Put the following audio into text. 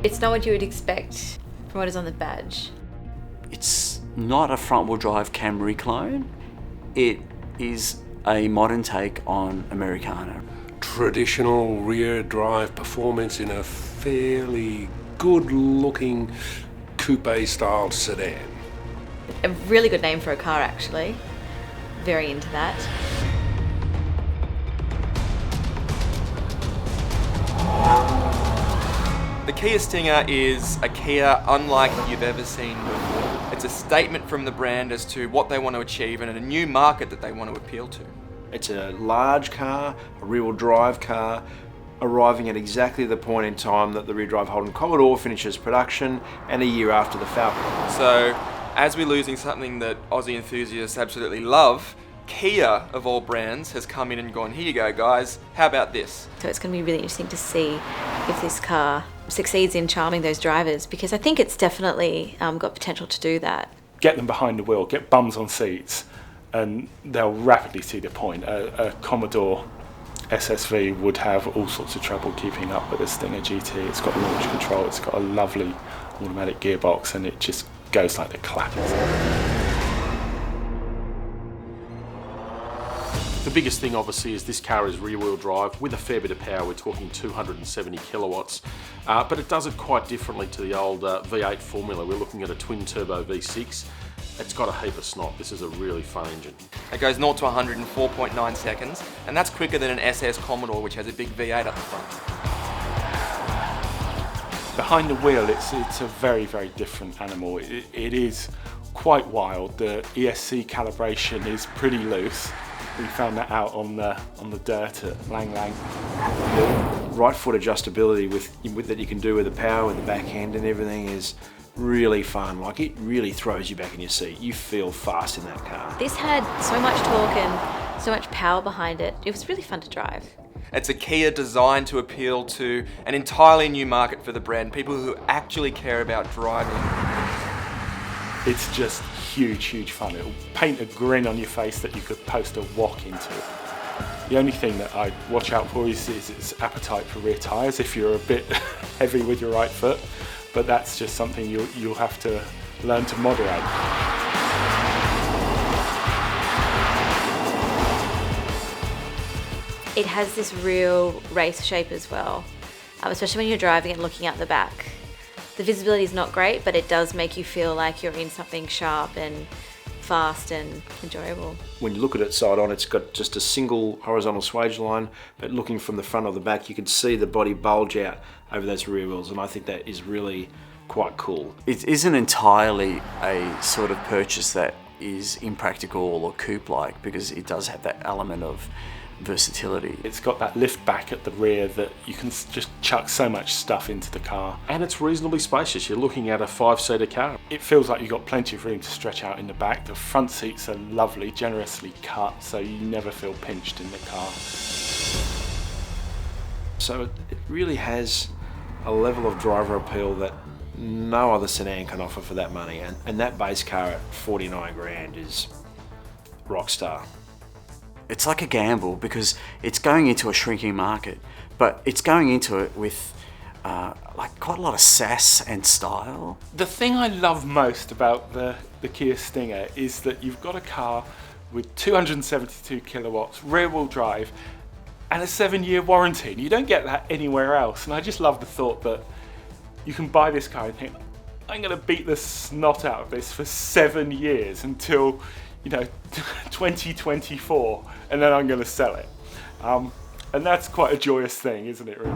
It's not what you would expect from what is on the badge. It's not a front-wheel drive Camry clone. It is a modern take on Americana. Traditional rear drive performance in a fairly good-looking coupe-style sedan. A really good name for a car, actually. Very into that. The Kia Stinger is a Kia unlike you've ever seen before. It's a statement from the brand as to what they want to achieve and a new market that they want to appeal to. It's a large car, a rear-wheel drive car, arriving at exactly the point in time that the rear drive Holden Commodore finishes production and a year after the Falcon. So, as we're losing something that Aussie enthusiasts absolutely love, Kia, of all brands, has come in and gone, here you go guys, how about this? So it's going to be really interesting to see if this car succeeds in charming those drivers, because I think it's definitely got potential to do that. Get them behind the wheel, get bums on seats, and they'll rapidly see the point. A Commodore SSV would have all sorts of trouble keeping up with the Stinger GT. It's got launch control, it's got a lovely automatic gearbox, and it just goes like the clappers. The biggest thing obviously is this car is rear-wheel drive with a fair bit of power. We're talking 270 kilowatts, but it does it quite differently to the old V8 formula. We're looking at a twin-turbo V6. It's got a heap of snot. This is a really fun engine. It goes 0 to 100 in 4.9 seconds, and that's quicker than an SS Commodore, which has a big V8 up the front. Behind the wheel, it's a very, very different animal. It is quite wild. The ESC calibration is pretty loose. We found that out on the dirt at Lang Lang. The right foot adjustability with that you can do with the power, with the back end and everything is really fun. Like, it really throws you back in your seat. You feel fast in that car. This had so much torque and so much power behind it. It was really fun to drive. It's a Kia designed to appeal to an entirely new market for the brand, people who actually care about driving. It's just huge, huge fun. It'll paint a grin on your face that you could post a walk into. The only thing that I watch out for is its appetite for rear tyres if you're a bit heavy with your right foot, but that's just something you'll have to learn to moderate. It has this real race shape as well, especially when you're driving and looking out the back. The visibility is not great, but it does make you feel like you're in something sharp and fast and enjoyable. When you look at it side on, it's got just a single horizontal swage line, but looking from the front or the back, you can see the body bulge out over those rear wheels, and I think that is really quite cool. It isn't entirely a sort of purchase that is impractical or coupe-like, because it does have that element of versatility. It's got that lift back at the rear that you can just chuck so much stuff into the car. And it's reasonably spacious. You're looking at a 5-seater car. It feels like you've got plenty of room to stretch out in the back. The front seats are lovely, generously cut, so you never feel pinched in the car. So it really has a level of driver appeal that no other sedan can offer for that money, and that base car at 49 grand is rock star. It's like a gamble because it's going into a shrinking market, but it's going into it with like quite a lot of sass and style. The thing I love most about the Kia Stinger is that you've got a car with 272 kilowatts, rear-wheel drive, and a 7-year warranty. And you don't get that anywhere else. And I just love the thought that you can buy this car and think, I'm going to beat the snot out of this for 7 years until, 2024, and then I'm going to sell it. And that's quite a joyous thing, isn't it, really?